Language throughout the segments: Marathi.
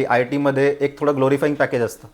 आय टीमध्ये एक थोडं ग्लोरिफाईंग पॅकेज असतं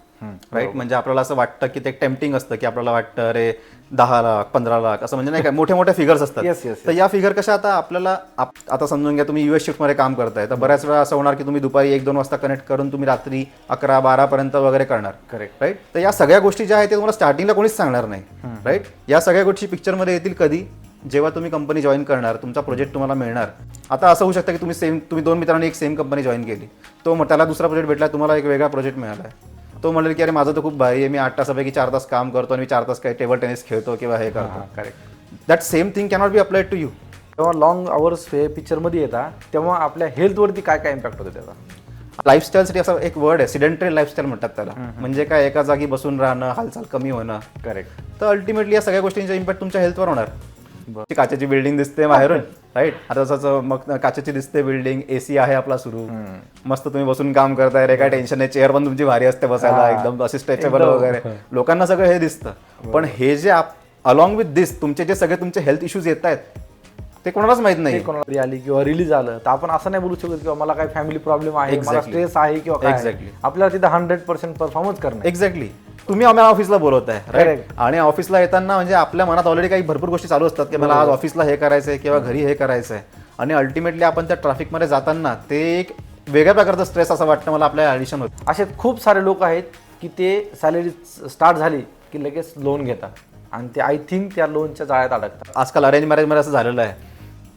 राईट. म्हणजे आपल्याला असं वाटतं की ते टेम्पटिंग असतं की आपल्याला वाटतं अरे 10 लाख 15 लाख असं, म्हणजे नाही काय मोठे मोठे फिगर्स असतात. तर या फिगर कशा आता आपल्याला आता समजून घ्या तुम्ही US शिफ्टमध्ये काम करताय तर बऱ्याच वेळा असं होणार की तुम्ही दुपारी 1-2 वाजता कनेक्ट करून तुम्ही रात्री 11-12 पर्यंत वगैरे करणार. करेक्ट. राईट. तर या सगळ्या गोष्टी ज्या आहेत ते तुम्हाला स्टार्टिंगला कोणीच सांगणार नाही. राईट. या सगळ्या गोष्टी पिक्चरमध्ये येतील कधी, जेव्हा तुम्ही कंपनी जॉईन करणार, तुमचा प्रोजेक्ट तुम्हाला मिळणार. आता असं होऊ शकतं की तुम्ही 2 मित्रांनी एक सेम कंपनी जॉईन केली, त्याला दुसरा प्रोजेक्ट भेटला, तुम्हाला एक वेगळा प्रोजेक्ट मिळाला आहे. तो म्हणेल की अरे माझं तर खूप भारी आहे, मी 8 तासापैकी 4 तास काम करतो आणि मी 4 तास काही टेबल टेनिस खेळतो किंवा हे करतो. Correct. That same thing cannot be applied to you. तेव्हा लॉंग आवर्स हे पिक्चरमध्ये येतात तेव्हा आपल्या हेल्थवरती काय काय इम्पॅक्ट होतो त्याचा? लाईफस्टाईलसाठी असा एक वर्ड आहे, सिडेंटरी लाईफस्टाईल म्हणतात त्याला. म्हणजे काय, एका जागी बसून राहणं, हालचाल कमी होणं. करेक्ट. तर अल्टिमेटली या सगळ्या गोष्टींचा इम्पॅक्ट तुमच्या हेल्थवर होणार. काचेची बिल्डिंग दिसते बाहेरून, राईट. आता तसंच मग काचेची दिसते बिल्डिंग, AC आहे आपला सुरू, मस्त तुम्ही बसून काम करताय रे, काय टेन्शन नाही, चेअर पण तुमची भारी असते बसायला, एकदम असे स्ट्रेचेबल वगैरे. लोकांना सगळं हे दिसतं. पण हे जे अलॉंग विथ दिस तुमचे हेल्थ इश्यूज येत आहेत ते कोणालाच माहित नाही. कोणाला आली किंवा रिलीज आलं तर आपण असं नाही बोलू शकत किंवा मला काही फॅमिली प्रॉब्लेम आहे, मला स्ट्रेस आहे किंवा काय. एक्झॅक्टली. आपल्याला तिथं 100% परफॉर्मन्स करणं. एक्झॅक्टली. तुम्ही आम्हाला ऑफिसला बोलवताय, राईट. आणि ऑफिसला येताना म्हणजे आपल्या मनात ऑलरेडी काही भरपूर गोष्टी चालू असतात की मला आज ऑफिसला हे करायचंय किंवा घरी हे करायचंय. आणि अल्टिमेटली आपण त्या ट्रॅफिकमध्ये जाताना ते एक वेगळ्या प्रकारचं स्ट्रेस असं वाटतं मला आपल्या ॲडिशन होतं. असे खूप सारे लोक आहेत की ते सॅलरी स्टार्ट झाली की लगेच लोन घेतात आणि ते आय थिंक त्या लोनच्या जाळ्यात अडकतात. आजकाल अरेंज मॅरेजमध्ये असं झालेलं आहे.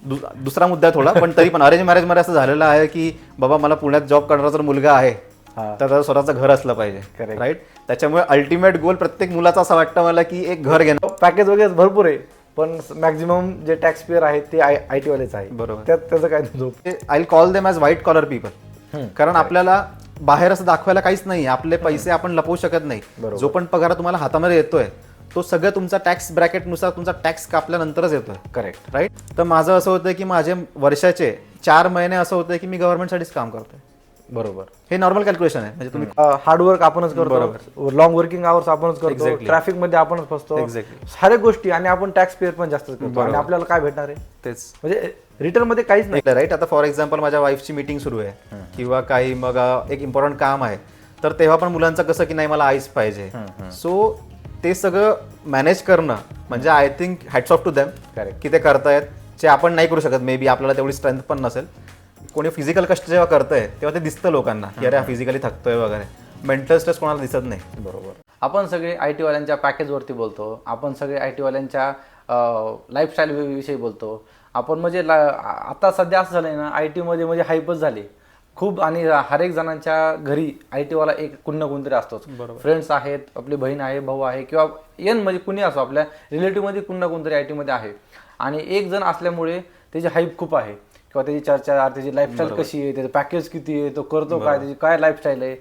दुसरा मुद्दा आहे थोडा, पण तरी पण अरेंज मॅरेजमध्ये असं झालेलं आहे की बाबा मला पुण्यात जॉब करणारा जर मुलगा आहे तर त्याचं स्वतःचं घर असलं पाहिजे, राईट. त्याच्यामुळे अल्टिमेट गोल प्रत्येक मुलाचा असं वाटतं मला की एक घर घेणं. पॅकेज वगैरे भरपूर आहे पण मॅक्झिमम जे टॅक्स पेअर आहेत ते IT वालेच आहे. बरोबर. त्याचं काय I call them as white collar people. कारण आपल्याला बाहेर असं दाखवायला काहीच नाही, आपले पैसे आपण लपवू शकत नाही. जो पण पगार तुम्हाला हातामध्ये येतोय तो सगळं तुमचा टॅक्स ब्रॅकेटनुसार तुमचा टॅक्स कापल्यानंतरच येतोय. करेक्ट. राईट. तर माझं असं होतं की माझे वर्षाचे 4 महिने असं होतं की मी गव्हर्नमेंटसाठीच काम करतोय. बरोबर. हे नॉर्मल कॅल्क्युलेशन आहे. म्हणजे तुम्ही हार्डवर्क आपणच करतो, लॉंग वर्किंग आवर्स आपणच करतो, ट्रॅफिक मध्ये आपणच फसतो, साऱ्या गोष्टी, आणि आपण टॅक्स पेअर पण जास्त करतो आणि आपल्याला काय भेटणार आहे तेच, म्हणजे रिटर्न मध्ये काहीच नाही. राईट. आता फॉर एक्झाम्पल माझ्या वाईफची मीटिंग सुरू आहे किंवा काही मग एक इम्पॉर्टंट काम आहे तर तेव्हा पण मुलांचं कसं की नाही मला आईस पाहिजे. सो ते सगळं मॅनेज करणं म्हणजे I think hats off to them की ते करतायत, जे आपण नाही करू शकत. मे बी आपल्याला तेवढी स्ट्रेंथ पण नसेल. कोणी फिजिकल कष्ट जेव्हा करतंय तेव्हा ते दिसतं लोकांना की अरे फिजिकली थकतोय वगैरे. मेंटल स्ट्रेस कोणाला दिसत नाही. बरोबर. आपण सगळे IT वाल्यांच्या पॅकेजवरती बोलतो, आपण सगळे IT वाल्यांच्या लाईफस्टाईल विषयी बोलतो आपण. म्हणजे आता सध्या असं झालंय ना, IT मध्ये म्हणजे हायपच झाली खूप, आणि हर एक जणांच्या घरी IT वाला एक कोणतरी असतोच. फ्रेंड्स आहेत, आपली बहीण आहे, भाऊ आहे, किंवा म्हणजे कुणी असो आपल्या रिलेटिव्ह मध्ये कोणतरी IT मध्ये आहे. आणि एक जण असल्यामुळे त्याची हाईप खूप आहे किंवा त्याची चर्चा, त्याची लाईफस्टाईल कशी आहे, त्याचं पॅकेज किती आहे, तो करतो काय, त्याची काय लाईफस्टाईल आहे,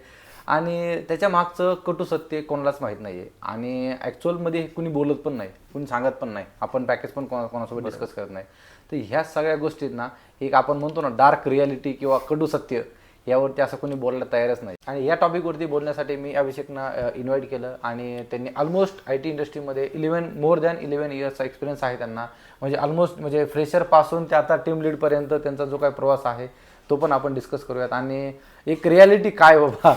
आणि त्याच्या मागचं कटू सत्य कोणालाच माहीत नाही आहे. आणि ॲक्च्युअलमध्ये कुणी बोलत पण नाही, कुणी सांगत पण नाही, आपण पॅकेज पण कोणासोबत डिस्कस करत नाही. तर ह्या सगळ्या गोष्टींना एक आपण म्हणतो ना डार्क रियालिटी किंवा कडू सत्य, यावरती असं कोणी बोलायला तयारच नाही. आणि या टॉपिकवरती बोलण्यासाठी मी अभिषेकना इन्व्हाइट केलं, आणि त्यांनी ऑलमोस्ट IT इंडस्ट्रीमध्ये मोर दॅन 11 इयर्सचा एक्सपिरियन्स आहे त्यांना. म्हणजे ऑलमोस्ट म्हणजे फ्रेशरपासून ते आता टीम लीडपर्यंत त्यांचा जो काही प्रवास आहे तो पण आपण डिस्कस करूयात. आणि एक रियालिटी काय बाबा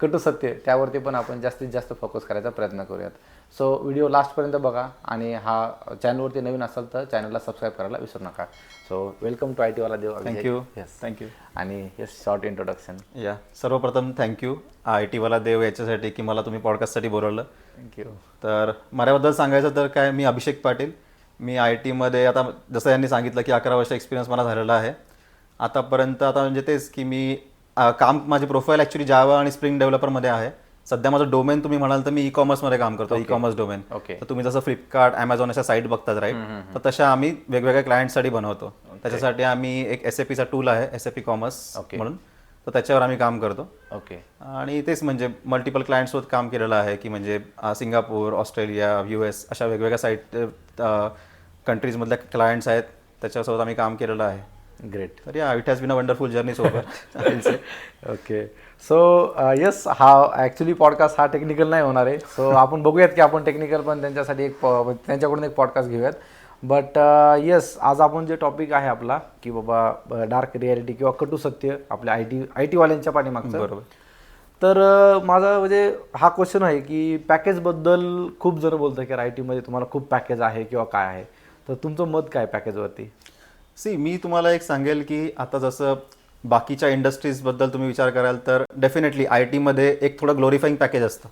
कटू सत्य, त्यावरती पण आपण जास्तीत जास्त फोकस करायचा प्रयत्न करूयात. सो व्हिडिओ लास्टपर्यंत बघा, आणि हा चॅनलवरती नवीन असाल तर चॅनलला सबस्क्राईब करायला विसरू नका. सो वेलकम टू IT वाला देव. थँक्यू. थँक्यू. आणि शॉर्ट इंट्रोडक्शन. सर्वप्रथम थँक्यू IT वाला देव याच्यासाठी की मला तुम्ही पॉडकास्टसाठी बोलवलं. थँक्यू. तर माझ्याबद्दल सांगायचं तर काय, मी अभिषेक पाटील. मी IT मध्ये आता जसं यांनी सांगितलं की 11 वर्ष एक्सपिरियन्स मला झालेला आहे आतापर्यंत. आता म्हणजे तेच की मी माझी प्रोफाईल ॲक्च्युली जावा आणि स्प्रिंग डेव्हलपरमध्ये आहे. सध्या माझं डोमेन तुम्ही म्हणाल तर मी ई-कॉमर्समध्ये काम करतो, ई-कॉमर्स डोमेन. तर तुम्ही जसं फ्लिपकार्ट, ॲमेझॉन अशा साईट बघतात, राईट. तर तशा आम्ही वेगवेगळ्या क्लायंटसाठी बनवतो. त्याच्यासाठी आम्ही एक SAPचा टूल आहे, SAP कॉमर्स म्हणून, तर त्याच्यावर आम्ही काम करतो. आणि तेच म्हणजे मल्टिपल क्लायंट्ससोबत काम केलेलं आहे की म्हणजे सिंगापूर, ऑस्ट्रेलिया, US अशा वेगवेगळ्या साईट कंट्रीजमधल्या क्लायंट्स आहेत, त्याच्यासोबत आम्ही काम केलेलं आहे. ग्रेट. तर it has been a wonderful journey सोबत. ओके. सो येस, हा ॲक्च्युली पॉडकास्ट हा टेक्निकल नाही होणार आहे. सो आपण बघूयात की आपण टेक्निकल पण त्यांच्यासाठी त्यांच्याकडून एक पॉडकास्ट घेऊयात. बट येस, आज आपण जे टॉपिक आहे आपला की बाबा डार्क रियालिटी किंवा कटू सत्य आपल्या आय टीवाल्यांच्या पाठीमागचं. बरोबर. तर माझा म्हणजे हा क्वेश्चन आहे की पॅकेजबद्दल खूप जण बोलतं की आय टीमध्ये तुम्हाला खूप पॅकेज आहे किंवा काय आहे, तर तुमचं मत काय पॅकेजवरती? मी तुम्हाला एक सांगेल की आता जसं बाकीच्या इंडस्ट्रीजबद्दल तुम्ही विचार कराल तर डेफिनेटली आय टीमध्ये एक थोडं ग्लोरिफाईंग पॅकेज असतं,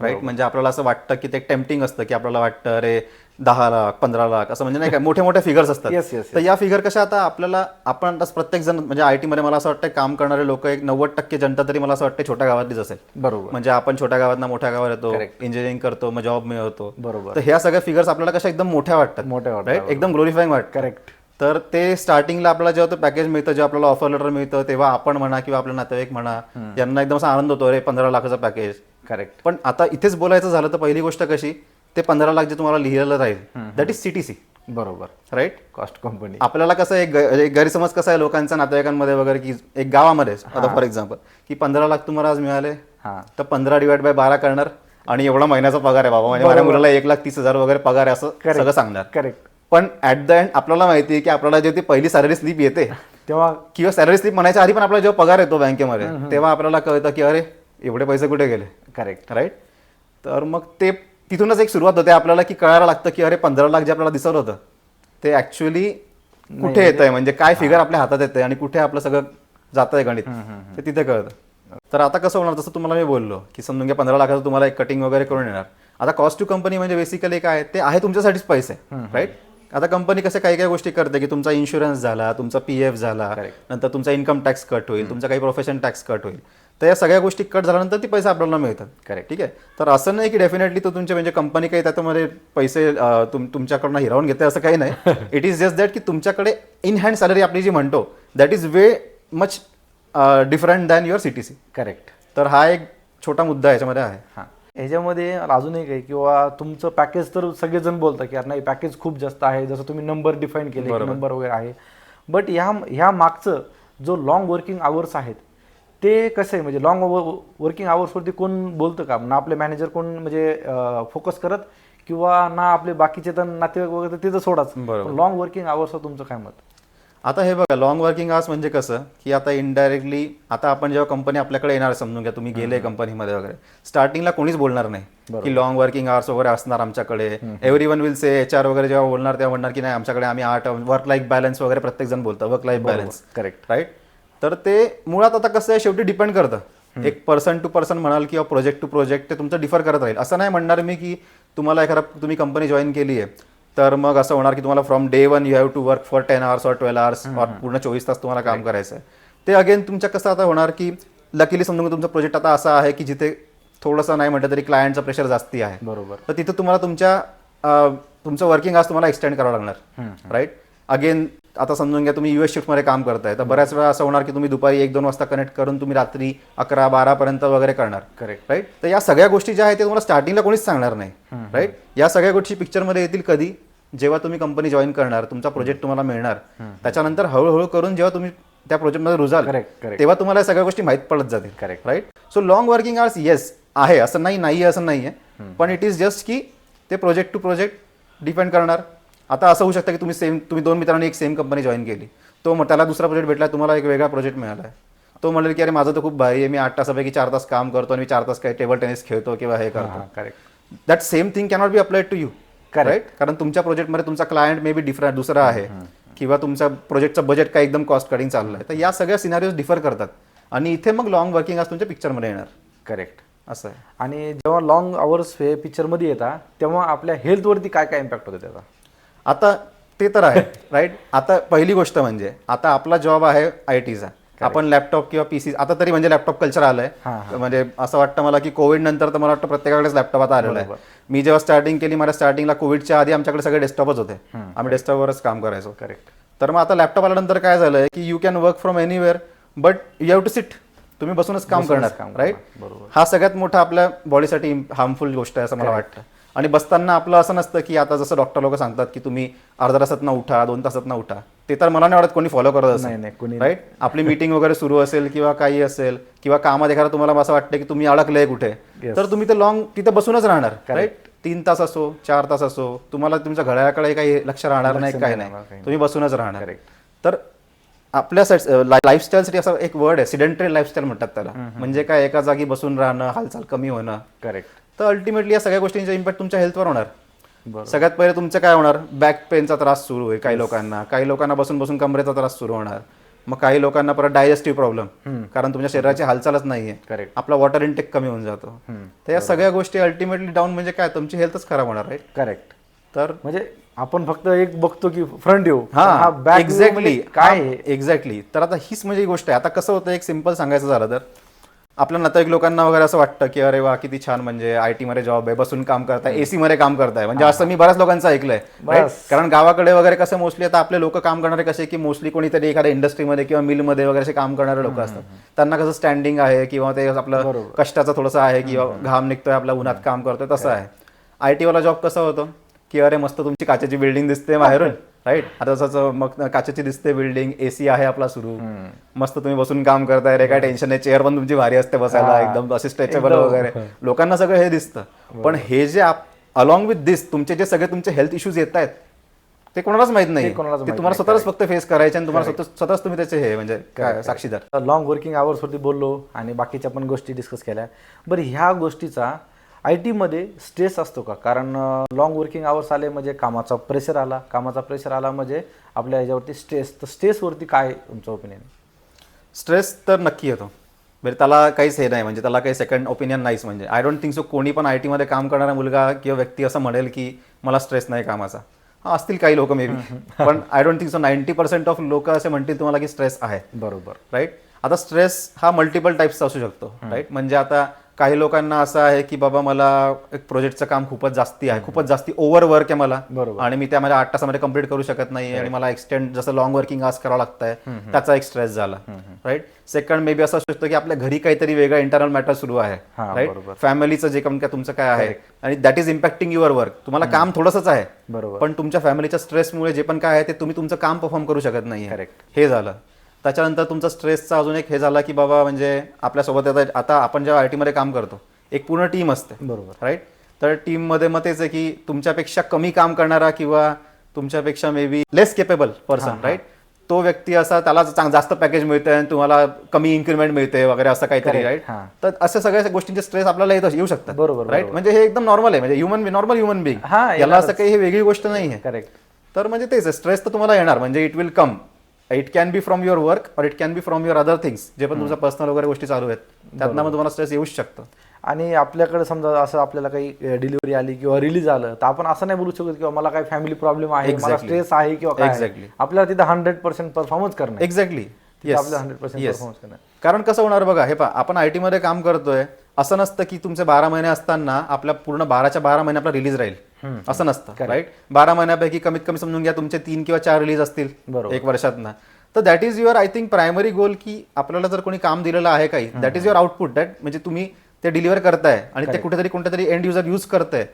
राईट. म्हणजे आपल्याला असं वाटतं की ते टेम्पटिंग असतं की आपल्याला वाटतं अरे 10 लाख 15 लाख असं, म्हणजे नाही काय मोठे मोठे फिगर्स असतात. Yes, yes, तर या फिगर कशा आता आपल्याला आपण प्रत्येक जण म्हणजे आय टीमध्ये मला असं वाटतं काम करणारे लोक एक 90% जनता तरी मला असं वाटतं छोट्या गावातलीच असेल. बरोबर. म्हणजे आपण छोट्या गावात मोठ्या गावात येतो, Correct. इंजिनिअरिंग करतो, मग जॉब मिळवतो. बरोबर. तर ह्या सगळ्या फिगर्स आपल्याला कशा एकदम मोठ्या वाटतात, राईट, एकदम ग्लोरिफाईंग वाटतं. करेक्ट. तर ते स्टार्टिंगला आपल्याला जेव्हा ते पॅकेज मिळतं, जेव्हा आपल्याला ऑफर लेटर मिळतं, तेव्हा आपण म्हणा किंवा आपले नातेवाईक म्हणा यांना एकदम असा आनंद होतो, अरे 15 लाखाचं पॅकेज. करेक्ट. पण आता इथेच बोलायचं झालं तर पहिली गोष्ट कशी, ते 15 लाख जे तुम्हाला लिहिलेलं राहील दॅट इज CTC, बरोबर, राईट. Cost company. आपल्याला कसं एक गैरसमज कसा आहे लोकांच्या नातेवाईकांमध्ये वगैरे की एक गावामध्ये आता फॉर एक्झाम्पल की 15 लाख तुम्हाला आज मिळाले तर 15/12 करणार आणि एवढा महिन्याचा पगार आहे बाबा, म्हणजे माझ्या मुलाला 1,30,000 वगैरे पगार आहे असं सगळं सांगणार. करेक्ट. पण ऍट द एंड आपल्याला माहिती आहे की आपल्याला जे ती पहिली सॅलरी स्लिप येते तेव्हा किंवा सॅलरी स्लिप म्हणायच्या आधी पण आपला जेव्हा पगार येतो बँकेमध्ये तेव्हा आपल्याला कळतं की अरे एवढे पैसे कुठे गेले. करेक्ट. राईट. तर मग ते तिथूनच एक सुरुवात होते आपल्याला की कळायला लागतं की अरे 15 लाख जे आपल्याला दिसत होतं ते ऍक्च्युअली कुठे येत आहे, म्हणजे काय फिगर आपल्या हातात येते आणि कुठे आपलं सगळं जात आहे गणित, ते तिथे कळतं. तर आता कसं होणार, जसं तुम्हाला मी बोललो की समजून घ्या 15 लाखाचं तुम्हाला एक कटिंग वगैरे करून येणार. आता कॉस्ट टू कंपनी म्हणजे बेसिकली काय ते आहे तुमच्यासाठीच पैसे, राईट. आता कंपनी कसं काही काही गोष्टी करते की तुमचा इन्शुरन्स झाला, तुमचा PF झाला, नंतर तुमचा इन्कम टॅक्स कट होईल, तुमचा काही प्रोफेशन टॅक्स कट होईल. तर या सगळ्या गोष्टी कट झाल्यानंतर ती पैसे आपल्याला मिळतात. करेक्ट. ठीक आहे. तर असं नाही की डेफिनेटली तो तुमचे म्हणजे कंपनी काही त्याच्यामध्ये पैसे तुमच्याकडनं हिरावून घेते असं काही नाही. इट इज जस्ट दॅट की तुमच्याकडे इन हँड सॅलरी आपली जी म्हणतो that is way much different than your CTC. Correct. तर हा एक छोटा मुद्दा याच्यामध्ये आहे. हां, ह्याच्यामध्ये अजून एक आहे किंवा तुमचं पॅकेज तर सगळेजण बोलतात की यार नाही पॅकेज खूप जास्त आहे, जसं तुम्ही नंबर डिफाईन केले, नंबर वगैरे आहे. बट ह्या मागचं जो लॉंग वर्किंग आवर्स आहेत ते कसं आहे, म्हणजे लॉंग वर्किंग आवर्सवरती कोण बोलतं का ना, आपले मॅनेजर कोण म्हणजे फोकस करत किंवा ना आपले बाकीचे तर नातेवाईक वगैरे तिथं सोडाच. लॉंग वर्किंग आवर्सवर तुमचं काय मत? आता हे बघा, लॉंग वर्किंग आवर्स म्हणजे कसं की आता इनडायरेक्टली आता आपण जेव्हा कंपनी आपल्याकडे येणार, समजून घ्या तुम्ही गेले कंपनीमध्ये वगैरे, स्टार्टिंगला कोणीच बोलणार नाही की लॉंग वर्किंग आवर्स वगैरे असणार आमच्याकडे. एव्हरीवन विल से, HR वगैरे जेव्हा बोलणार तेव्हा म्हणणार की नाही आमच्याकडे आम्ही 8 वर्क लाईफ बॅलन्स वगैरे प्रत्येक जण बोलतं, work life balance. Correct. Right. तर ते मुळात आता कसं आहे शेवटी डिपेंड करतं, एक पर्सन टू पर्सन म्हणाल किंवा प्रोजेक्ट टू प्रोजेक्ट ते तुमचं डिफर करत राहील. असं नाही म्हणणार मी की तुम्हाला एखादा तुम्ही कंपनी जॉईन केली आहे तर मग असं होणार की तुम्हाला from day 1 you have to work for 10 hours or 12 hours और पूर्ण 24 तास तुम्हाला काम करायचं आहे. ते अगेन तुमच्या कसं आता होणार की लकीली समजून तुमचा प्रोजेक्ट आता असा आहे की जिथे थोडंसं नाही म्हटलं तरी क्लायंटचं प्रेशर जास्ती आहे. बरोबर. तर तिथं तुम्हाला तुमचं वर्किंग आज तुम्हाला एक्सटेंड करावं लागणार. राईट. अगेन आता समजून घ्या तुम्ही US शिफ्टमध्ये काम करताय तर बऱ्याच वेळा असं होणार की तुम्ही दुपारी 1-2 वाजता कनेक्ट करून तुम्ही रात्री 11-12 पर्यंत वगैरे करणार. करेक्ट. राईट. तर या सगळ्या गोष्टी ज्या आहेत ते तुम्हाला स्टार्टिंगला कोणीच सांगणार नाही. राईट. या सगळ्या गोष्टी पिक्चरमध्ये येतील कधी, जेव्हा तुम्ही कंपनी जॉईन करणार, तुमचा प्रोजेक्ट तुम्हाला मिळणार, त्याच्यानंतर हळूहळू करून जेव्हा तुम्ही त्या प्रोजेक्टमध्ये रुजाल तेव्हा तुम्हाला या सगळ्या गोष्टी माहीत पडत जातील. Correct. Right. So long working hours yes आहे, असं नाही असं नाही आहे, पण इट इज जस्ट की ते प्रोजेक्ट टू प्रोजेक्ट डिपेंड करणार. आता असं होऊ शकतं की तुम्ही 2 मित्रांनी एक सेम कंपनी जॉईन केली, त्याला दुसरा प्रोजेक्ट भेटला, तुम्हाला एक वेगळा प्रोजेक्ट मिळाला आहे. तो म्हणेल की अरे माझं तर खूप भारी आहे, मी 8 तासापैकी 4 तास काम करतो आणि मी 4 तास काही टेबल टेनिस खेळतो किंवा हे करतो. Correct. That same thing cannot be applied to you. Right. कारण तुमच्या प्रोजेक्टमध्ये तुमचा क्लायंट मे बी डिफरंट दुसरा आहे किंवा तुमचा प्रोजेक्टचं बजेट काही एकदम कॉस्ट कटिंग चाललं आहे. तर या सगळ्या सिनारिओज डिफर करतात आणि इथे मग लॉंग वर्किंग आज तुमच्या पिक्चरमध्ये येणार. करेक्ट. असं आहे. आणि जेव्हा लॉंग आवर्स हे पिक्चरमध्ये येतात तेव्हा आपल्या हेल्थवरती काय काय इम्पॅक्ट होतो त्याचा? आता ते तर आहे. राईट. आता पहिली गोष्ट म्हणजे आता आपला जॉब आहे ITचा, आपण लॅपटॉप किंवा PC, आता तरी म्हणजे लॅपटॉप कल्चर आलंय. म्हणजे असं वाटतं मला की कोविड नंतर तर मला वाटतं प्रत्येकाकडेच लॅपटॉप आता आलेला आहे. मी जेव्हा स्टार्टिंग केली माझ्या स्टार्टिंगला कोविडच्या आधी आमच्याकडे सगळे डेस्कटॉपच होते, आम्ही डेस्कटॉपवरच काम करायचो. करेक्ट. तर मग आता लॅपटॉप आल्यानंतर काय झालंय की you can work from anywhere but you have to sit, तुम्ही बसूनच काम करणार. राईट. हा सगळ्यात मोठा आपल्या बॉडीसाठी हार्मफुल गोष्ट आहे असं मला वाटतं. आणि बसताना आपलं असं नसतं की आता जसं डॉक्टर लोक सांगतात की तुम्ही अर्धा तासातनं उठा, 2 तासातनं उठा, ते तर मला नाही वाटत कोणी फॉलो करत असेल. राईट. आपली मीटिंग वगैरे सुरू असेल किंवा काही असेल किंवा कामात एखादा तुम्हाला असं वाटतं की तुम्ही अडकलंय कुठे, तर तुम्ही ते लॉंग तिथे बसूनच राहणार. राईट. 3 तास असो 4 तास असो तुम्हाला तुमच्या घड्याळाकडे काही लक्ष राहणार नाही, काय राहणार, काही नाही, तुम्ही बसूनच राहणार. Correct. तर आपल्या लाईफस्टाईलसाठी असा एक वर्ड आहे, सिडेंटरी लाईफस्टाईल म्हणतात त्याला. म्हणजे काय, एका जागी बसून राहणं, हालचाल कमी होणं. करेक्ट. तर अल्टिमेटली या सगळ्या गोष्टींचा इम्पॅक्ट तुमच्या हेल्थवर होणार. बरोबर. सगळ्यात पहिले तुमचं काय होणार, बॅक पेनचा त्रास सुरू आहे काही लोकांना, काही लोकांना बसून बसून कमरेचा त्रास सुरू होणार, मग काही लोकांना परत डायजेस्टिव्ह प्रॉब्लेम, कारण तुमच्या शरीराची हालचालच नाहीये, करेक्ट. आपला वॉटर इनटेक कमी होऊन जातो. तर या सगळ्या गोष्टी अल्टिमेटली डाऊन म्हणजे काय, तुमची हेल्थच खराब होणार, राईट. करेक्ट. तर म्हणजे आपण फक्त एक बघतो की फ्रंट व्ह्यू, हा बॅक एक्झॅक्टली काय आहे? एक्झॅक्टली. तर आता हीच म्हणजे ही गोष्ट आहे. आता कसं होतं, एक सिंपल सांगायचं झालं तर आपल्या नातेवाईक लोकांना वगैरे असं वाटतं की अरे वा किती छान, म्हणजे आयटी मध्ये जॉब आहे, बसून काम करताय, एसी मध्ये काम करताय, म्हणजे असं मी बऱ्याच लोकांचं ऐकलंय. right? कारण गावाकडे वगैरे कसं मोस्टली आता आपले लोक काम करणारे कसे की मोस्टली कोणीतरी एखाद्या इंडस्ट्रीमध्ये किंवा मिलमध्ये वगैरे असे काम करणारे लोक असतात. त्यांना कसं स्टँडिंग आहे किंवा ते आपलं कष्टाचं थोडंसं आहे किंवा घाम निघतोय, आपल्या उन्हात काम करतोय, तसं आहे. आयटी वाला जॉब कसा होतो की अरे मस्त तुमची काचेची बिल्डिंग दिसते बाहेरून, राईट. आता तसंच मग काचेची दिसते बिल्डिंग, एसी आहे आपला सुरू, मस्त तुम्ही बसून काम करताय रे, काय टेन्शन नाही, चेअर पण तुमची भारी असते बसायला, एकदम असे स्ट्रेचेबल वगैरे, लोकांना सगळं हे दिसतं. पण हे जे अलॉंग विथ दिस तुमचे जे सगळे तुमचे हेल्थ इश्यूज येत आहेत ते कोणालाच माहित नाही, ते तुम्हाला स्वतःच फक्त फेस करायचे आणि तुम्हाला स्वतःच तुम्ही त्याचे हे म्हणजे काय साक्षीदार. लॉंग वर्किंग आवर्स वरती बोललो आणि बाकीच्या पण गोष्टी डिस्कस केल्या. बरं, ह्या गोष्टीचा IT मध्ये स्ट्रेस असतो का? कारण लॉंग वर्किंग आवर्स आले म्हणजे कामाचा प्रेशर आला म्हणजे आपल्या ह्याच्यावरती स्ट्रेस. तर स्ट्रेसवरती काय तुमचं ओपिनियन? स्ट्रेस तर नक्की येतो, म्हणजे त्याला काहीच हे नाही, म्हणजे त्याला काही सेकंड ओपिनियन नाहीच. म्हणजे आय डोंट थिंक सो कोणी पण IT मध्ये काम करणारा मुलगा किंवा व्यक्ती असं म्हणेल की मला स्ट्रेस नाही कामाचा. हा, असतील काही लोक मे बी, पण I don't think so 90% of लोक असे म्हणतील तुम्हाला की स्ट्रेस आहे. बरोबर, राईट. आता स्ट्रेस हा मल्टिपल टाईप्सचा असू शकतो, राईट. म्हणजे आता काही लोकांना असं आहे की बाबा मला एक प्रोजेक्टचं काम खूपच जास्ती ओव्हर वर्क आहे मला, आणि मी त्या माझ्या 8 तासामध्ये कंप्लीट करू शकत नाही आणि मला एक्सटेंड जसं लॉंग वर्किंग आज करावं लागतंय, त्याचा एक स्ट्रेस झाला, राईट. सेकंड मे बी असं असू शकतं की आपल्या घरी काहीतरी वेगळं इंटरनल मॅटर सुरू आहे, राईट. फॅमिलीचं जे काम तुमचं काय आहे आणि दॅट इज इम्पॅक्टिंग युअर वर्क. तुम्हाला काम थोडंसंच आहे, बरोबर, पण तुमच्या फॅमिलीच्या स्ट्रेसमुळे जे पण काय आहे ते तुम्ही तुमचं काम परफॉर्म करू शकत नाही, हे झालं. त्याच्यानंतर तुमचा स्ट्रेसचा अजून एक हे झाला की बाबा म्हणजे आपल्यासोबत आता आपण जेव्हा IT मध्ये काम करतो एक पूर्ण टीम असते, बरोबर, राईट. तर टीममध्ये मग तेच आहे की तुमच्यापेक्षा कमी काम करणारा किंवा तुमच्यापेक्षा may be less capable person, right, तो व्यक्ती असा त्याला जास्त पॅकेज मिळते आणि तुम्हाला कमी इन्क्रीमेंट मिळते वगैरे असं काहीतरी, राईट. तर अशा सगळ्या गोष्टींचे स्ट्रेस आपल्याला येऊ शकतात, बरोबर, राईट. म्हणजे हे एकदम नॉर्मल आहे, म्हणजे नॉर्मल ह्युमन बिंग, याला असं काही हे वेगळी गोष्ट नाही आहे, करेक्ट. तर म्हणजे तेच स्ट्रेस तर तुम्हाला येणार, म्हणजे it will come. It can be from your work और it can be from your other things, जे पण तुमच्या पर्सनल वगैरे गोष्टी चालू आहेत त्यातनं मग तुम्हाला स्ट्रेस येऊच शकतं. आणि आपल्याकडे समजा असं आपल्याला काही डिलिव्हरी आली किंवा रिलीज आलं तर आपण असं नाही बोलू शकत किंवा मला काही फॅमिली प्रॉब्लेम आहे, मला स्ट्रेस आहे किंवा काय, एक्झॅक्टली आपल्याला तिथं 100% परफॉर्मन्स करणं, एक्झॅक्टली, आपल्याला 100% परफॉर्मन्स करणं. कारण कसं होणार बघा, हे पहा, आपण IT मध्ये काम करतोय, असं नसतं की तुमचे 12 महिने असताना आपल्या पूर्ण 12च्या 12 महिने आपला रिलीज राहील, असं नसतं, राईट. 12 महिन्यापैकी कमीत कमी समजून घ्या तुमचे 3 किंवा 4 रिलीज असतील एक वर्षातनं. तर that is your I think primary goal, की आपल्याला जर कोणी काम दिलेलं आहे काही, that is your output, that म्हणजे तुम्ही ते डिलिव्हर करताय आणि ते कुठेतरी कोणतरी एंड युजर यूज करताय,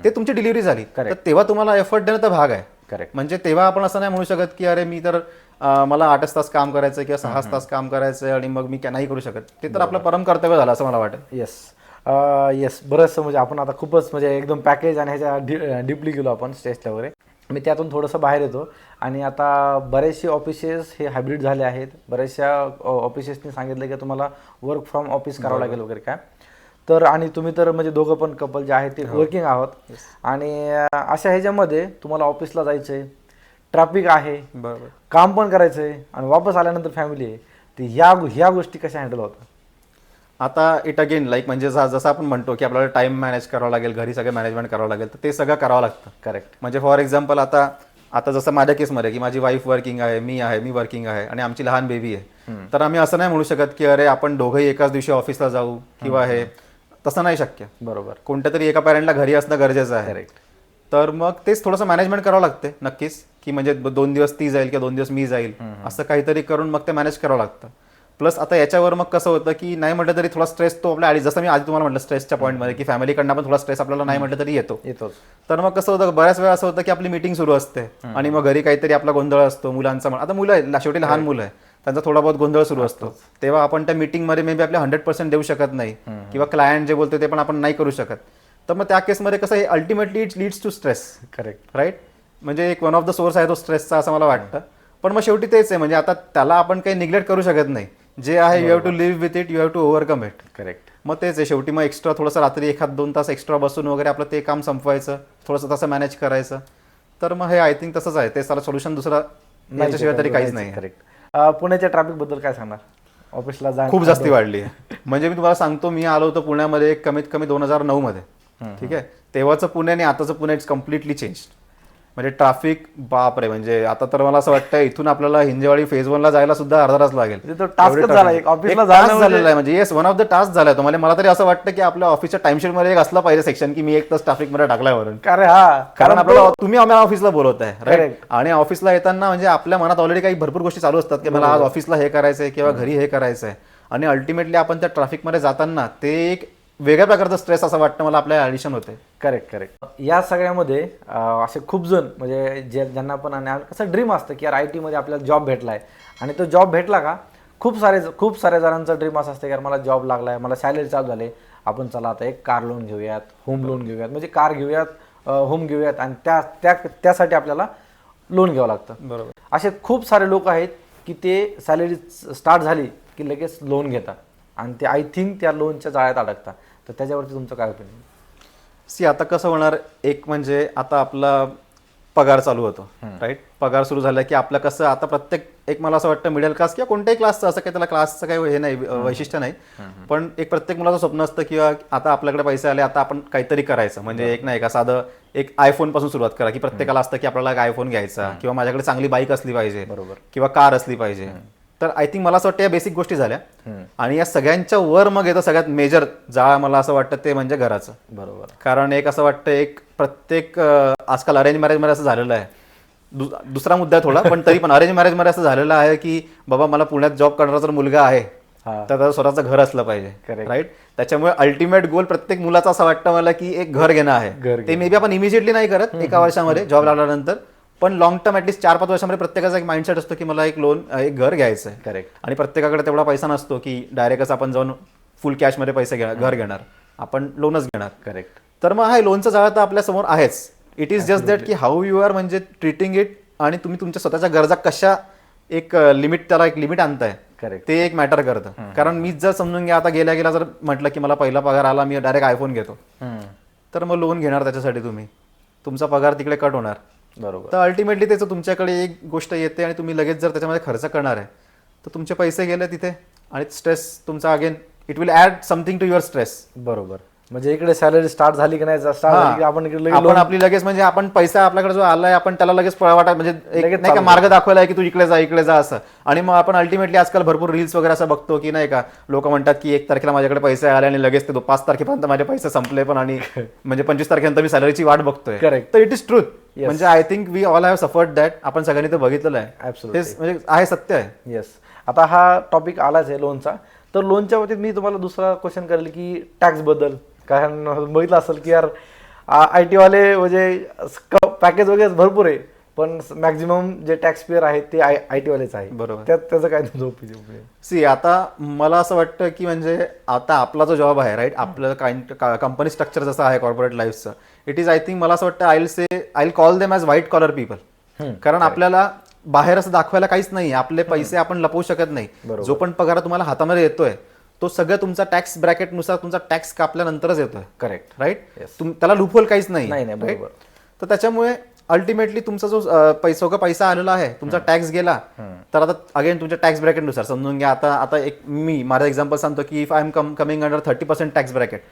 ते तुमची डिलिव्हरी झाली, तर तेव्हा तुम्हाला एफर्ट देणं तर भाग आहे, करेक्ट. म्हणजे तेव्हा आपण असं नाही म्हणू शकत की अरे मी तर मला 8 तास काम करायचं किंवा 6 तास काम करायचं आणि मग मी नाही करू शकत, ते तर आपलं परम कर्तव्य झालं असं मला वाटतं. येस, बरंचसं म्हणजे आपण आता खूपच म्हणजे एकदम पॅकेज आणि ह्याच्या डीपली गेलो आपण स्ट्रेसच्या वगैरे. मी त्यातून थोडंसं बाहेर येतो आणि आता बरेचसे ऑफिसेस हे हायब्रिड झाले आहेत. बऱ्याचशा ऑफिसेसनी सांगितलं की तुम्हाला वर्क फ्रॉम ऑफिस करावं लागेल वगैरे काय. तर आणि तुम्ही तर म्हणजे दोघं पण कपल जे आहेत ते वर्किंग आहोत आणि अशा ह्याच्यामध्ये तुम्हाला ऑफिसला जायचं आहे, ट्रॅफिक आहे, बरोबर, काम पण करायचं आहे आणि वापस आल्यानंतर फॅमिली आहे, तर ह्या गोष्टी कशा हँडल होतात? आता इट अगेन लाईक म्हणजे जसं आपण म्हणतो की आपल्याला टाइम मॅनेज करावं लागेल, घरी सगळं मॅनेजमेंट करावं लागेल, तर ते सगळं करावं लागतं, करेक्ट. म्हणजे फॉर एक्झाम्पल आता जसं माझ्या केसमध्ये की माझी वाईफ वर्किंग आहे, मी वर्किंग आहे आणि आमची लहान बेबी आहे, तर आम्ही असं नाही म्हणू शकत की अरे आपण दोघंही एकाच दिवशी ऑफिसला जाऊ किंवा हे, तसं नाही शक्य, बरोबर. कोणत्या तरी एका पॅरेंटला घरी असणं गरजेचं आहे, करेक्ट. तर मग तेच थोडंसं मॅनेजमेंट करावं लागते नक्कीच, की म्हणजे 2 दिवस ती जाईल किंवा 2 दिवस मी जाईल, असं काहीतरी करून मग ते मॅनेज करावं लागतं. प्लस आता याच्यावर मग कसं होतं की नाही म्हटलं तरी थोडा स्ट्रेस तो आपल्या जसं मी आधी तुम्हाला म्हटलं स्ट्रेसच्या पॉईंटमध्ये की फॅमिलीकडनं पण थोडा स्ट्रेस आपल्याला नाही म्हटलं तरी येतो. तर मग कसं होतं बऱ्याच वेळा असं होतं की आपली मीटिंग सुरू असते आणि मग घरी काहीतरी आपला गोंधळ असतो मुलांचा, आता मुलं आहे शेवटी लहान मुलं आहे, त्यांचा थोडा बहुत गोंधळ सुरू असतो, तेव्हा आपण त्या मीटिंगमध्ये मे बी आपल्या 100% देऊ शकत नाही किंवा क्लायंट जे बोलतो ते पण आपण नाही करू शकत. तर मग त्या केसमध्ये कसं हे ultimately it leads to stress. Correct. Right. म्हणजे एक वन ऑफ द सोर्स आहे तो स्ट्रेसचा असं मला वाटतं. पण मग शेवटी तेच आहे, म्हणजे आता त्याला आपण काही निग्लेक्ट करू शकत नाही. जे आहे you have to live with it, you have to overcome it. Correct. मग तेच आहे शेवटी. मग एक्स्ट्रा थोडंसं रात्री 1-2 तास एक्स्ट्रा बसून वगैरे आपलं ते काम संपवायचं, थोडंसं तसं मॅनेज करायचं. तर मग हे आय थिंक तसंच आहे. ते सारा सोल्युशन दुसरा याच्याशिवाय तरी काहीच नाही. करेक्ट. पुण्याच्या ट्रॅफिक बद्दल काय सांगणार? ऑफिसला जा खूप जास्ती वाढली आहे. म्हणजे मी तुम्हाला सांगतो, मी आलो होतो पुण्यामध्ये कमीत कमी 2009 मध्ये. ठीक आहे. तेव्हाचं पुणे आणि आताचं पुणे इट्स कम्प्लिटली चेंज. म्हणजे ट्रॅफिक बापरे. म्हणजे आता तर मला असं वाटतं इथून आपल्याला हिंजेवाडी फेज 1ला जायला सुद्धा अर्धा तास लागेल. तो टास्क झाला एक ऑफिसला झालेला आहे. म्हणजे yes, one of the task झालाय तो. मला तरी असं वाटतं की आपल्या ऑफिसच्या टाइमशीट मध्ये एक असला पाहिजे सेक्शन की मी 1 तास ट्रॅफिक मध्ये टाकल्यावरून. कारण आपल्याला तुम्ही आम्हाला ऑफिसला बोलवताय राईट. आणि ऑफिसला येताना म्हणजे आपल्या मनात ऑलरेडी काही भरपूर गोष्टी चालू असतात की मला आज ऑफिसला हे करायचंय किंवा घरी हे करायचंय. आणि अल्टिमेटली आपण त्या ट्रॅफिकमध्ये जाताना ते एक वेगळ्या प्रकारचं स्ट्रेस असं वाटतं मला आपल्या ॲडिशन होते. करेक्ट. करेक्ट. या सगळ्यामध्ये असे खूप जण म्हणजे ज्यांना पण आणि कसं ड्रीम असतं की यार IT मध्ये आपल्याला जॉब भेटलाय आणि तो जॉब भेटला का खूप साऱ्या जणांचा ड्रीम असं असतं की यार मला जॉब लागलाय, मला सॅलरी चालू झाले, आपण चला आता एक कार लोन घेऊयात, होम लोन घेऊयात. म्हणजे कार घेऊयात, होम घेऊयात आणि त्यासाठी आपल्याला लोन घ्यावं लागतं. बरोबर. असे खूप सारे लोक आहेत की ते सॅलरी स्टार्ट झाली की लगेच लोन घेतात आणि ते आय थिंक त्या लोनच्या जाळ्यात अडकतात. तर त्याच्यावरती तुमचं काय ओपिनियन? आता कसं होणार, एक म्हणजे आता आपला पगार चालू होतो राईट. पगार सुरू झाला की आपलं कसं आता प्रत्येक एक मला असं वाटतं मिडल क्लास किंवा कोणत्याही क्लासचं असं काही त्याला क्लासचं काही हे नाही वैशिष्ट्य नाही. पण एक प्रत्येक मुलाचं स्वप्न असतं किंवा आता आपल्याकडे पैसे आले, आता आपण काहीतरी करायचं. म्हणजे एक नाही का साधं एक आयफोन पासून सुरुवात करा की प्रत्येकाला असतं की आपल्याला एक आयफोन घ्यायचा किंवा माझ्याकडे चांगली बाईक असली पाहिजे. बरोबर. किंवा कार असली पाहिजे. तर आय थिंक मला असं वाटतं या बेसिक गोष्टी झाल्या. आणि या सगळ्यांच्या वर मग येतं सगळ्यात मेजर जाळा मला असं वाटतं ते म्हणजे घराचं. बरोबर. कारण एक असं वाटतं एक प्रत्येक आजकाल अरेंज मॅरेजमध्ये असं झालेलं आहे. दुसरा मुद्दा आहे थोडा, पण तरी पण अरेंज मॅरेजमध्ये असं झालेलं आहे की बाबा मला पुण्यात जॉब करणारा जर मुलगा आहे तर त्याचं स्वतःचं घर असलं पाहिजे राईट. त्याच्यामुळे अल्टिमेट गोल प्रत्येक मुलाचा असं वाटतं मला की एक घर घेणं आहे. ते मे बी आपण इमिजिएटली नाही करत एका वर्षामध्ये जॉब लागल्यानंतर, पण लॉंग टर्म ॲटलीस्ट 4-5 वर्षामध्ये प्रत्येकाचा एक माइंडसेट असतो की मला एक घर घ्यायचं आहे. करेक्ट. आणि प्रत्येकाकडे तेवढा पैसा नसतो की डायरेक्टच आपण जाऊन फुल कॅशमध्ये पैसे घर घेणार, आपण लोनच घेणार. करेक्ट. तर मग हा लोनचा जाळा तर आपल्या समोर आहेच. इट इज जस्ट दॅट की हाऊ यू आर म्हणजे ट्रीटिंग इट आणि तुम्ही तुमच्या स्वतःच्या गरजा कशा एक लिमिट त्याला एक लिमिट आणताय. करेक्ट. ते एक मॅटर करतं. कारण मीच जर समजून घ्या आता गेल्या जर म्हटलं की मला पहिला पगार आला मी डायरेक्ट आयफोन घेतो, तर मग लोन घेणार त्याच्यासाठी तुम्ही, तुमचा पगार तिकडे कट होणार. बरोबर. तर अल्टिमेटली त्याचं तुमच्याकडे एक गोष्ट येते आणि तुम्ही लगेच जर त्याच्यामध्ये खर्च करणार आहे तर तुमचे पैसे गेले तिथे आणि स्ट्रेस तुमचा again it will add something to your stress. बरोबर. म्हणजे इकडे सॅलरी स्टार्ट झाली की नाही, आपण आपली लगेच म्हणजे आपण पैसा आपल्याकडे जो आलाय आपण त्याला लगेच वाटा म्हणजे नाही का मार्ग दाखवलाय की तू इकडे जा असं. आणि मग आपण अल्टिमेटली आजकाल भरपूर रील्स वगैरे असं बघतो की नाही का लोक म्हणतात की 1 तारखेला माझ्याकडे पैसे आले आणि लगेच ते 5 तारखेपर्यंत माझे पैसे संपले पण आणि म्हणजे 25 तारखेनंतर मी सॅलरीची वाट बघतोय. करेक्ट. तर इट इज ट्रूथ. म्हणजे I think we all have suffered that. आपण सगळ्यांनी ते बघितलेलं आहे. म्हणजे आहे सत्य आहे. येस. आता हा टॉपिक आलाच आहे लोनचा, तर लोनच्या बाबतीत मी तुम्हाला दुसरा क्वेश्चन करेल की टॅक्स बद्दल. कारण बघितलं असेल की यार IT वाले म्हणजे पॅकेज वगैरे भरपूर आहे पण मॅक्झिमम जे टॅक्स पेअर आहेत ते IT वालेच आहे. बरोबर. त्याचं काय तुझं ओपिनियन? सी आता मला असं वाटतं की म्हणजे आता आपला जो जॉब आहे राईट, आपलं कंपनी स्ट्रक्चर जसं आहे कॉर्पोरेट लाईफचं, इट इज आय थिंक मला असं वाटतं I call them as white collar people. कारण आपल्याला बाहेर असं दाखवायला काहीच नाही, आपले पैसे आपण लपवू शकत नाही. जो पण पगार तुम्हाला हातामध्ये येतोय तो सगळं तुमचा टॅक्स ब्रॅकेटनुसार तुमचा टॅक्स कापल्यानंतरच येतोय. करेक्ट. राईट. त्याला लूपहोल काहीच नाही. बरोबर. तर त्याच्यामुळे अल्टिमेटली तुमचा जो पैसा आलेला आहे तुमचा टॅक्स गेला तर आता अगेन तुमच्या टॅक्स ब्रॅकेटनुसार समजून घ्या. आता एक मी माझं एक्झाम्पल सांगतो की if I am coming under 30% tax bracket,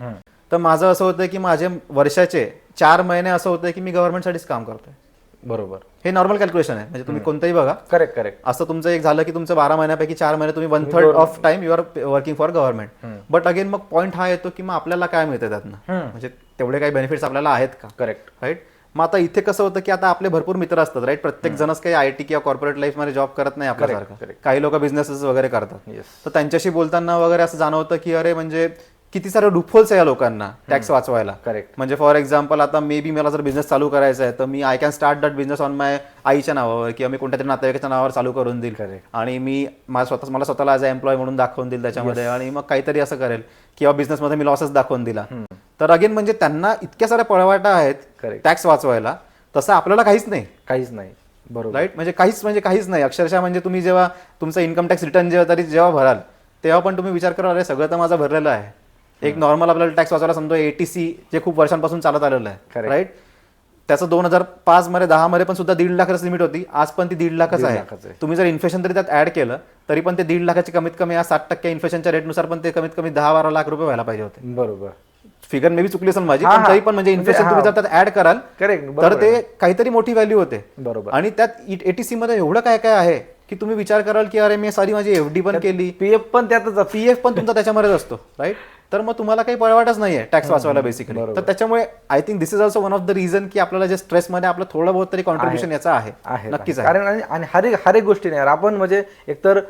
तर माझं असं होतं की माझे वर्षाचे 4 महिने असं होतं की मी गव्हर्नमेंटसाठीच काम करतोय. बरोबर. हे नॉर्मल कॅल्क्युलेशन आहे. म्हणजे तुम्ही कोणतंही बघा. करेक्ट. असं तुमचं एक झालं की तुमचं 12 महिन्यापैकी 4 महिने तुम्ही 1/3 of time you are working for government. But again मग पॉईंट हा येतो की मग आपल्याला काय मिळतं त्यातनं, म्हणजे तेवढे काही बेनिफिट्स आपल्याला आहेत का. करेक्ट. राईट. मग आता इथे कसं होतं की आता आपले भरपूर मित्र असतात राईट. प्रत्येक जणच काही IT किंवा कॉर्पोरेट लाईफमध्ये जॉब करत नाही आपल्यासारखं. काही लोक बिझनेसेस वगैरे करतात. तर त्यांच्याशी बोलताना वगैरे असं जाणवतं की अरे म्हणजे किती सारे लूपहोल्स आहे या लोकांना टॅक्स वाचवायला. करेक्ट. म्हणजे फॉर एक्झाम्पल आता मे बी मला जर बिझनेस चालू करायचा आहे तर मी I can start that business on my आईच्या नावावर किंवा मी कोणत्या तरी नातेवाईकाच्या नावावर चालू करून देईल आणि मी मला स्वतःला ॲज अ एम्प्लॉय म्हणून दाखवून देईल त्याच्यामध्ये आणि मग काहीतरी असं करेल किंवा बिझनेसमध्ये मी लॉसेस दाखवून दिला तर अगेन म्हणजे त्यांना इतक्या साऱ्या पळवाटा आहेत Correct. टॅक्स वाचवायला, तसं आपल्याला काहीच नाही. काहीच नाही. बरोबर. राईट, म्हणजे काहीच नाही अक्षरशः. म्हणजे तुम्ही जेव्हा तुमचा इन्कम टॅक्स रिटर्न जेव्हा भराल तेव्हा पण तुम्ही विचार करा, अरे सगळं तर माझं भरलेलं आहे. एक नॉर्मल आपल्याला टॅक्स वाचवायला समजा ATC जे खूप वर्षांपासून चालत आलेलं आहे, Correct. राईट, त्याचं 2005 मध्ये 10 मध्ये पण सुद्धा 1.5 लाखच लिमिट होती, आज पण ती 1.5 लाखच 1.5 आहे. लाखाचं आहे. तुम्ही जर इन्फ्लेशन तरी त्यात ऍड केलं तरी पण ते 1.5 लाखाची कमीत कमी आज 60% इन्फ्लेशनच्या रेटनुसार पण ते कमीत कमी 10-12 लाख रुपये व्हायला पाहिजे होते. बरोबर. फिगर मे बी चुकली असेल माझी, हा, पण हा. तरी पण म्हणजे इन्फ्लेशन म्हणजे तुम्ही जर त्यात ऍड कराल करेक्ट. तर ते काहीतरी मोठी व्हॅल्यू होते. बरोबर. आणि त्यात ATC मध्ये एवढं काय काय आहे की तुम्ही विचार कराल की अरे मी सारी माझी FD पण केली, PF पण त्यातच PF पण तुमचा त्याच्यामध्येच असतो, राईट. तर मग तुम्हाला काही परवाटच नाहीये टॅक्स वाचवायला बेसिकली. तर त्याच्यामुळे I think this is also one of the reason की आपल्याला जे स्ट्रेसमध्ये आपलं थोडं बहुत तरी कॉन्ट्रीब्युशन याचा आहे. नक्कीच आहे. कारण आणि हर एक गोष्टी नाही आपण म्हणजे एकतर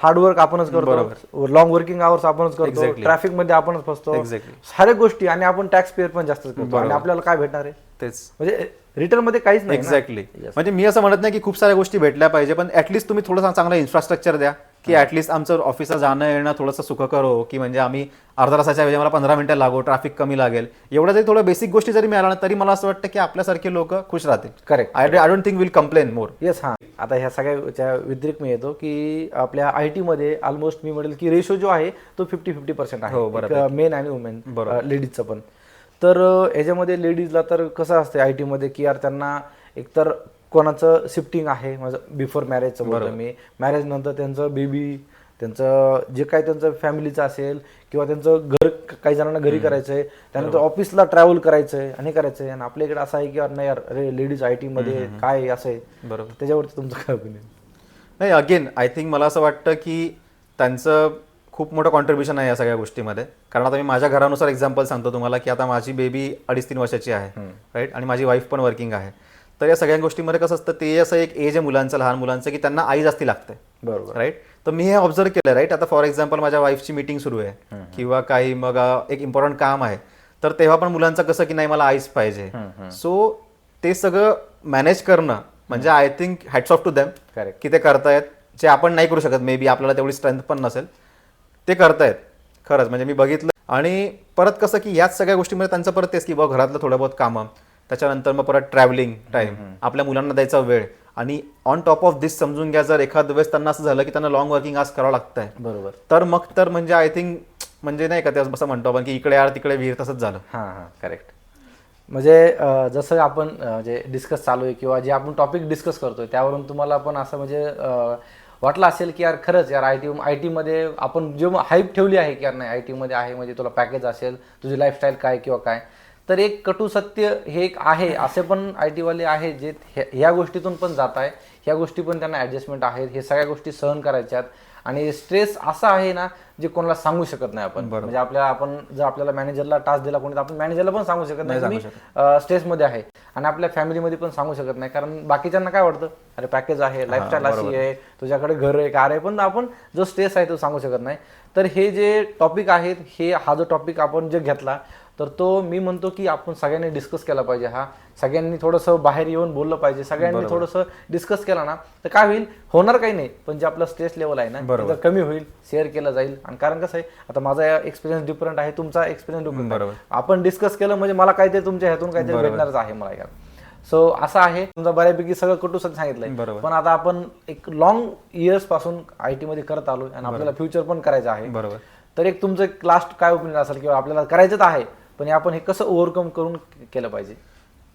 हार्डवर्क आपणच करतो, लॉंग वर्किंग आवर्स आपणच करतो, ट्रॅफिक मध्ये आपणच फसतो, एक्झॅक्टली हर एक गोष्टी. आणि आपण टॅक्स पेअर पण जास्त करतो आणि आपल्याला काय भेटणार आहे तेच म्हणजे रिटर्न मध्ये काहीच नाही. एक्झॅक्टली. म्हणजे मी असं म्हणत नाही की खूप साऱ्या गोष्टी भेटल्या पाहिजे, पण ऍटलीस्ट तुम्ही थोडंसं चांगलं इन्फ्रास्ट्रक्चर द्या की ऍटलीस्ट आमचं ऑफिसला जाणं येणं थोडंसं सुखकर हो, की म्हणजे आम्ही अर्धा तासाच्या ऐवजी मला 15 मिनिटं लागो, ट्रॅफिक कमी लागेल, एवढं जरी थोडं बेसिक गोष्टी जरी मिळाल्या ना तरी मला असं वाटतं की आपल्यासारखे लोक खुश राहतील. Correct. I don't think will complain more. Yes. हा, आता ह्या सगळ्याच्या व्यतिरिक्त मी येतो की आपल्या IT मध्ये ऑलमोस्ट मी म्हणेल की रेशो जो आहे तो 50-50% आहे, मेन आणि वुमेन, लेडीजचं पण. तर याच्यामध्ये लेडीजला तर कसं असतं IT मध्ये की यार त्यांना एकतर कोणाचं शिफ्टिंग आहे, माझं बिफोर मॅरेजचं बोलतो मी, मॅरेज नंतर त्यांचं बेबी, त्यांचं जे काही त्यांचं फॅमिलीचं असेल किंवा त्यांचं घर, काही जणांना घरी करायचंय, त्यानंतर ऑफिसला ट्रॅव्हल करायचंय आणि करायचंय. आणि आपल्या इकडे असं आहे की यार नाही यार अरे लेडीज IT मध्ये काय असं आहे. बरोबर. त्याच्यावरती तुमचं काय ओपिनियन? नाही, अगेन आय थिंक मला असं वाटतं की त्यांचं खूप मोठं कॉन्ट्रीब्युशन आहे या सगळ्या गोष्टीमध्ये. कारण आता मी माझ्या घरानुसार एक्झाम्पल सांगतो तुम्हाला की आता माझी बेबी 2.5-3 वर्षाची आहे, राईट, आणि माझी वाईफ पण वर्किंग आहे. तर या सगळ्या गोष्टीमध्ये कसं असतं, ते असं एक एज आहे मुलांचं, लहान मुलांचं, की त्यांना आई जास्ती लागते. बरोबर. राईट. तर मी हे ऑब्झर्व केलं, राईट. आता फॉर एक्झाम्पल माझ्या वाईफची मीटिंग सुरू आहे किंवा काही मग एक इम्पॉर्टंट काम आहे, तर तेव्हा पण मुलांचं कसं की नाही मला आईच पाहिजे. सो ते सगळं मॅनेज करणं म्हणजे I think hats off to them की ते करतायत, जे आपण नाही करू शकत, मे बी आपल्याला तेवढी स्ट्रेंथ पण नसेल, ते करतायत खरंच. म्हणजे मी बघितलं. आणि परत कसं की याच सगळ्या गोष्टीमध्ये त्यांचं परत तेच की बाबा घरातलं थोडं बहुत कामं, त्याच्यानंतर मग परत ट्रॅव्हलिंग टाइम, आपल्या मुलांना द्यायचा वेळ, आणि ऑन टॉप ऑफ दिस समजून घ्या जर एखाद वेळेस त्यांना असं झालं की त्यांना लॉंग वर्किंग आज करावं लागतंय, बरोबर, तर मग तर म्हणजे आय थिंक म्हणजे नाही का ते असं म्हणतो आपण की इकडे यार तिकडे विहीर, तसंच झालं. हां, करेक्ट. म्हणजे जसं आपण जे डिस्कस चालू आहे किंवा जे आपण टॉपिक डिस्कस करतोय त्यावरून तुम्हाला पण असं म्हणजे वाटलं असेल की यार खरंच यार IT मध्ये आपण जे हाईप ठेवली आहे की यार नाही IT मध्ये आहे म्हणजे तुला पॅकेज असेल, तुझी लाईफस्टाईल काय किंवा काय, तर एक कटू सत्य हे एक आहे. असे पण IT वाले आहे जे ह्या गोष्टीतून पण जात आहे, ह्या गोष्टी पण त्यांना ॲडजस्टमेंट आहेत, हे सगळ्या गोष्टी सहन करायच्यात. आणि स्ट्रेस असा आहे ना जे कोणाला सांगू शकत नाही आपण. म्हणजे आपण जर आपल्याला मॅनेजरला टास्क दिला कोणी, तर आपण मॅनेजरला पण सांगू शकत नाही मी स्ट्रेसमध्ये आहे, आणि आपल्या फॅमिलीमध्ये पण सांगू शकत नाही. कारण बाकीच्यांना काय वाटतं, अरे पॅकेज आहे, लाईफस्टाईल अशी आहे, तुझ्याकडे घर आहे, कार आहे, पण आपण जो स्ट्रेस आहे तो सांगू शकत नाही. तर हे जे टॉपिक आहेत, हा जो टॉपिक आपण जे घेतला, तर तो मी म्हणतो की आपण सगळ्यांनी डिस्कस केला पाहिजे. सगळ्यांनी थोडंसं बाहेर येऊन बोललं पाहिजे, सगळ्यांनी थोडंसं डिस्कस केला ना तर काय होईल, होणार काही नाही, पण जे आपलं स्ट्रेस लेवल आहे ना ते कमी होईल, शेअर केलं जाईल. आणि कारण कसं आहे, आता माझा एक्सपिरियन्स डिफरंट आहे, तुमचा एक्सपिरियन्स डिफरंट आहे, आपण डिस्कस केलं म्हणजे मला काहीतरी तुमच्या ह्यातून काहीतरी भेटणारच आहे मला यार. सो असं आहे, तुमचा बऱ्यापैकी सगळं कटू सांगितलंय, पण आता आपण एक लॉंग इयर्स पासून IT मध्ये करत आलो आणि आपल्याला फ्युचर पण करायचं आहे. बरोबर. तर एक तुमचं लास्ट काय ओपिनियन असेल किंवा आपल्याला करायचंच आहे पण आपण हे कसं ओव्हरकम करून केलं पाहिजे?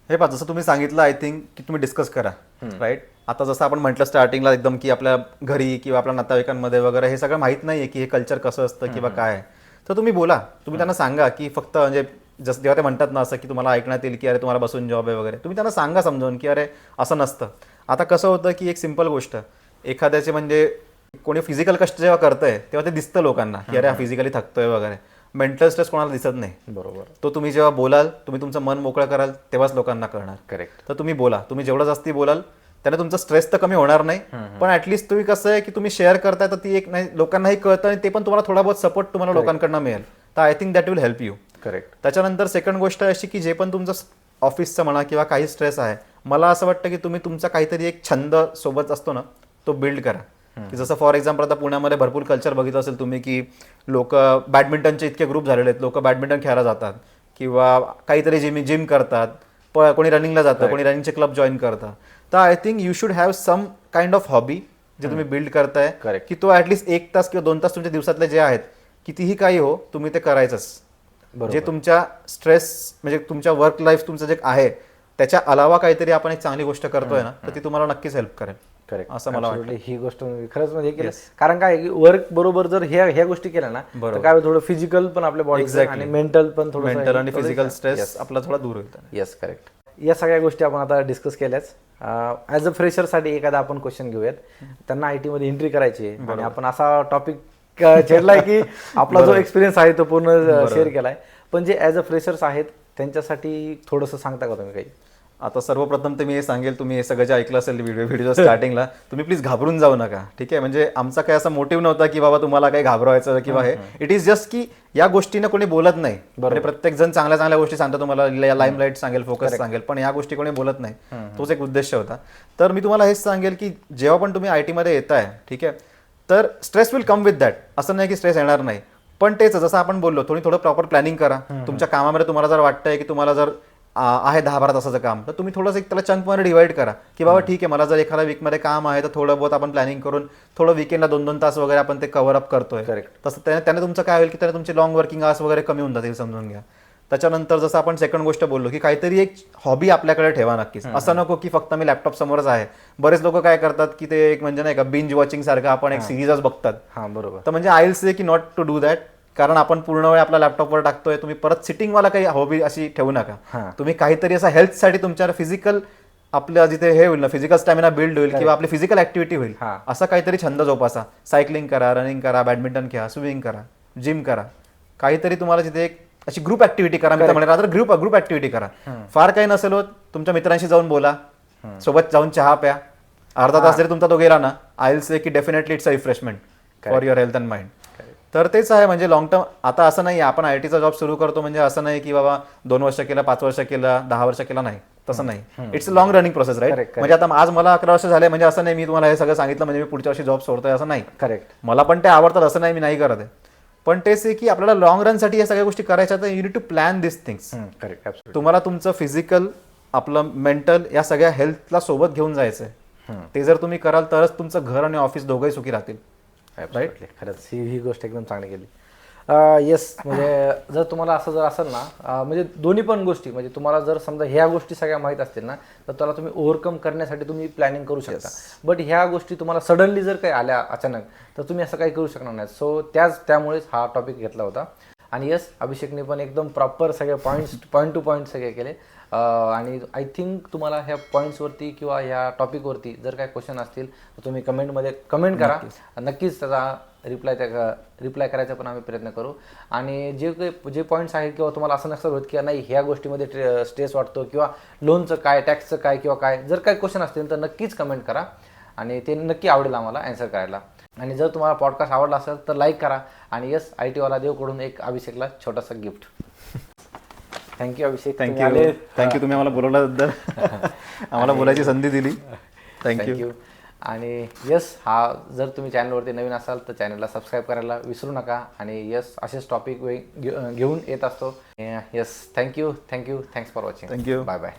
हे पहा, जसं तुम्ही सांगितलं आय थिंक की तुम्ही डिस्कस करा, राईट. आता जसं आपण म्हटलं स्टार्टिंगला एकदम की आपल्या घरी किंवा आपल्या नातेवाईकांमध्ये वगैरे हे सगळं माहित नाहीये की हे कल्चर कसं असतं किंवा काय, तर तुम्ही बोला, तुम्ही त्यांना सांगा की फक्त म्हणजे जसं जेव्हा ते म्हणतात ना असं की तुम्हाला ऐकण्यात येईल की अरे तुम्हाला बसून जॉब आहे वगैरे, तुम्ही त्यांना सांगा समजावून की अरे असं नसतं. आता कसं होतं की एक सिंपल गोष्ट, एखाद्याचे म्हणजे कोणी फिजिकल कष्ट जेव्हा करतंय तेव्हा ते दिसतं लोकांना की अरे फिजिकली थकतोय वगैरे, मेंटल स्ट्रेस कोणाला दिसत नाही. बरोबर. तो तुम्ही जेव्हा बोलाल, तुम्ही तुमचं मन मोकळं कराल तेव्हाच लोकांना कळणार. करेक्ट. तर तुम्ही बोला, तुम्ही जेवढं जास्ती बोलाल त्याने तुमचा स्ट्रेस तर कमी होणार नाही, पण ऍटलीस्ट तुम्ही कसं आहे की तुम्ही शेअर करताय तर ती एक नाही लोकांनाही कळतं आणि ते पण तुम्हाला थोडा बहुत सपोर्ट तुम्हाला लोकांकडनं मिळेल, तर I think that will help you. Correct. त्याच्यानंतर सेकंड गोष्ट अशी की जे पण तुमचं ऑफिसचं म्हणा किंवा काही स्ट्रेस आहे, मला असं वाटतं की तुम्ही तुमचा काहीतरी एक छंद सोबत असतो ना तो बिल्ड करा. की जसं फॉर एक्झाम्पल आता पुण्यामध्ये भरपूर कल्चर बघितलं असेल तुम्ही की लोक बॅडमिंटनचे इतके ग्रुप झालेले आहेत, लोक बॅडमिंटन खेळायला जातात किंवा काहीतरी जिम करतात, कोणी रनिंगला जातं, कोणी रनिंगचे क्लब जॉईन करतं. तर I think you should have some kind of hobby जे तुम्ही बिल्ड करताय, Correct. की तो ॲटलिस्ट 1 तास किंवा 2 तास तुमच्या दिवसातले जे आहेत कितीही काही हो तुम्ही ते करायचंच. जे तुमच्या स्ट्रेस म्हणजे तुमच्या वर्क लाईफ तुमचं जे आहे त्याच्या अलावा काहीतरी आपण एक चांगली गोष्ट करतोय ना, तर ती तुम्हाला नक्कीच हेल्प करेल. करेक्ट, असं मला वाटतं. ही गोष्ट मी खरंच म्हणजे केलं. कारण काय की वर्क बरोबर जर ह्या गोष्टी केल्या ना तर काय थोडं फिजिकल पण आपल्या बॉडी आणि मेंटल पण थोडं मेंटल आणि फिजिकल स्ट्रेस आपला थोडा दूर होईल. Yes, correct. या सगळ्या गोष्टी आपण आता डिस्कस केल्याच. ॲज अ फ्रेशरसाठी एखादा आपण क्वेश्चन घेऊयात. त्यांना IT मध्ये एंट्री करायची आहे आणि आपण असा टॉपिक छेडलाय की आपला जो एक्सपिरियन्स आहे तो पूर्ण शेअर केलाय. पण जे ॲज अ फ्रेशर्स आहेत त्यांच्यासाठी थोडंसं सांगता का तुम्ही काही? आता सर्वप्रथम तर मी हे सांगेल, तुम्ही हे सगळं जे ऐकलं असेल व्हिडिओ स्टार्टिंगला, तुम्ही प्लीज घाबरून जाऊ नका. ठीक आहे, म्हणजे आमचा काही असा मोटिव्ह नव्हता की बाबा तुम्हाला काही घाबरवायचं किंवा हे. इट इज जस्ट की या गोष्टीनं कोणी बोलत नाही. म्हणजे प्रत्येक जण चांगल्या चांगल्या गोष्टी सांगतो, तुम्हाला लाईम लाईट सांगेल, फोकस सांगेल, पण या गोष्टी कोणी बोलत नाही. तोच एक उद्देश होता. तर मी तुम्हाला हेच सांगेल की जेव्हा पण तुम्ही IT मध्ये येताय, ठीक आहे, तर stress will come with that. असं नाही की स्ट्रेस येणार नाही, पण तेच जसं आपण बोललो थोडं प्रॉपर प्लॅनिंग करा. तुमच्या कामामध्ये तुम्हाला जर वाटतंय की तुम्हाला जर आहे 10-12 तासाचं काम, तर तुम्ही थोडंसं एक त्याला चंकमध्ये डिवाइड करा की बाबा ठीक आहे, मला जर एखाद्या वीकमध्ये काम आहे तर थोडं बहुत आपण प्लॅनिंग करून थोडं वीकेंडला 2-2 तास वगैरे आपण ते कव्हर अप करतोय. तसं त्याने तुमचं काय होईल की त्याने तुमचे लॉंग वर्किंग आवर्स वगैरे कमी होऊन जातील, समजून घ्या. त्याच्यानंतर जसं आपण सेकंड गोष्ट बोललो की काहीतरी एक हॉबी आपल्याकडे ठेवा नक्कीच. असं नको की फक्त मी लॅपटॉप समोरच आहे. बरेच लोक काय करतात की ते एक म्हणजे नाही का बिंज वॉचिंग सारखं आपण एक सिरीजच बघतात. बरोबर. तर म्हणजे आय विल से की नॉट टू डू दॅट. कारण आपण पूर्ण वेळ आपल्या लॅपटॉपवर टाकतोय. तुम्ही परत सिटिंगवाला काही हॉबी अशी ठेवू नका. तुम्ही काहीतरी असं हेल्थसाठी तुमच्या फिजिकल आपल्या जिथे हे होईल ना, फिजिकल स्टॅमिना बिल्ड होईल किंवा आपली फिजिकल ऍक्टिव्हिटी होईल, असा काहीतरी छंद जोपासा. सायकलिंग करा, रनिंग करा, बॅडमिंटन खेळा, स्विमिंग करा, जिम करा. काहीतरी तुम्हाला जिथे एक अशी ग्रुप ऍक्टिव्हिटी करा. मी तर म्हणेन आता ग्रुप ऍक्टिव्हिटी करा. फार काही नसेल होत, तुमच्या मित्रांशी जाऊन बोला, सोबत जाऊन चहा प्या. अर्धा तास जरी तुमचा तो गेला ना, आय विल से की definitely it's a refreshment for your health and mind. तर तेच आहे. म्हणजे लॉंग टर्म आता असं नाही, आपण ITचा जॉब सुरू करतो म्हणजे असं नाही की बाबा 2 वर्ष केला, 5 वर्ष केला, 10 वर्ष केला, नाही, तसं नाही. It's a long running process, right. म्हणजे आता आज मला 11 वर्ष झाले म्हणजे असं नाही मी तुम्हाला हे सगळं सांगितलं म्हणजे मी पुढच्या वर्षी जॉब सोडतोय असं नाही. करेक्ट. मला पण ते आवडतात असं नाही मी नाही करत आहे. पण तेच आहे की आपल्याला लॉंग रनसाठी या सगळ्या गोष्टी करायच्या, तर you need to plan this things. Correct. तुम्हाला तुमचं फिजिकल, आपलं मेंटल, या सगळ्या हेल्थला सोबत घेऊन जायचंय. ते जर तुम्ही कराल तरच तुमचं घर आणि ऑफिस दोघंही सुखी राहतील. राईट. खरंच ही गोष्ट एकदम चांगली केली. येस, म्हणजे जर तुम्हाला असं जर असेल ना, म्हणजे दोन्ही पण गोष्टी, म्हणजे तुम्हाला जर समजा ह्या गोष्टी सगळ्या माहीत असतील ना, तर त्याला तुम्ही ओव्हरकम करण्यासाठी तुम्ही प्लॅनिंग करू शकता. बट ह्या गोष्टी तुम्हाला सडनली जर काही आल्या अचानक, तर तुम्ही असं काही करू शकणार नाही. सो त्यामुळेच हा टॉपिक घेतला होता. आणि येस, अभिषेकने पण एकदम प्रॉपर सगळे पॉईंट टू पॉईंट सगळे केले. आणि आय थिंक तुम्हाला ह्या पॉईंट्सवरती किंवा ह्या टॉपिकवरती जर काही क्वेश्चन असतील तर तुम्ही कमेंटमध्ये कमेंट करा. नक्कीच त्याचा रिप्लाय करायचा पण आम्ही प्रयत्न करू. आणि जे पॉईंट्स आहेत किंवा तुम्हाला असं नसेल होत की नाही ह्या गोष्टीमध्ये स्ट्रेस वाटतो किंवा लोनचं काय, टॅक्सचं काय किंवा काय, जर काही क्वेश्चन असतील तर नक्कीच कमेंट करा आणि ते नक्की आवडेल आम्हाला अँसर करायला. आणि जर तुम्हाला पॉडकास्ट आवडला असेल तर लाईक करा. आणि येस, IT वाला देवकडून एक अभिषेकला छोटासा गिफ्ट. थँक्यू अभिषेक. थँक्यू तुम्ही आम्हाला बोलवल्याबद्दल, आम्हाला बोलायची संधी दिली. थँक्यू. आणि येस, हा जर तुम्ही चॅनलवरती नवीन असाल तर चॅनलला सबस्क्राईब करायला विसरू नका. आणि येस, असेच टॉपिक घेऊन येत असतो. Yes, thank you. Thanks for watching. Thank you. Bye bye.